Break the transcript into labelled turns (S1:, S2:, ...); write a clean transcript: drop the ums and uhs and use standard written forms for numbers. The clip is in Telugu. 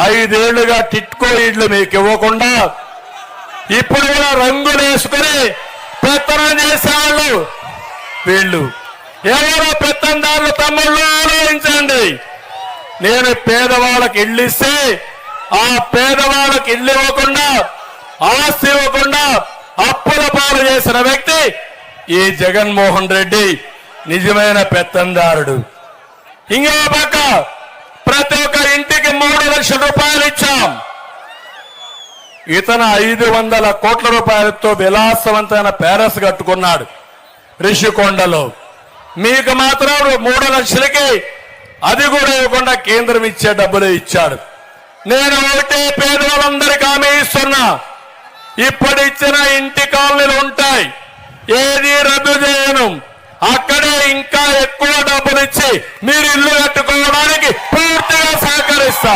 S1: 5 ఏళ్లుగా టిట్కో ఇళ్లు మీకు ఇవ్వకుండా ఇప్పుడు కూడా రంగులు వేసుకుని పెత్తనం చేసేవాళ్ళు వీళ్ళు. ఎవరో పెత్తందారులు తమ్ముళ్ళు ఆలోచించండి. నేను పేదవాళ్ళకి ఇల్లు ఇస్తే ఆ పేదవాళ్ళకి ఇల్లు ఇవ్వకుండా, ఆస్తి ఇవ్వకుండా అప్పుల పాలు చేసిన వ్యక్తి ఈ జగన్మోహన్ రెడ్డి. నిజమైన పెత్తందారుడు. ఇంకో పక్క ప్రతి ఒక్క ఇంటికి 3 లక్షల రూపాయలు ఇచ్చాం. ఇతను 500 కోట్ల రూపాయలతో విలాసవంతమైన ప్యాలెస్ కట్టుకున్నాడు రిషికొండలో. మీకు మాత్రం 3 లక్షలకి అది కూడా ఇవ్వకుండా కేంద్రం ఇచ్చే డబ్బులు ఇచ్చాడు. నేను ఒకటే పేదవాళ్ళందరికీ హామీ ఇస్తున్నా, ఇప్పుడు ఇచ్చిన ఇంటి కాలనీలు ఉంటాయి, ఏది రద్దు చేయను. అక్కడే ఇంకా ఎక్కువ డబ్బులు ఇచ్చి మీరు ఇల్లు కట్టుకోవడానికి పూర్తిగా సహకరిస్తా.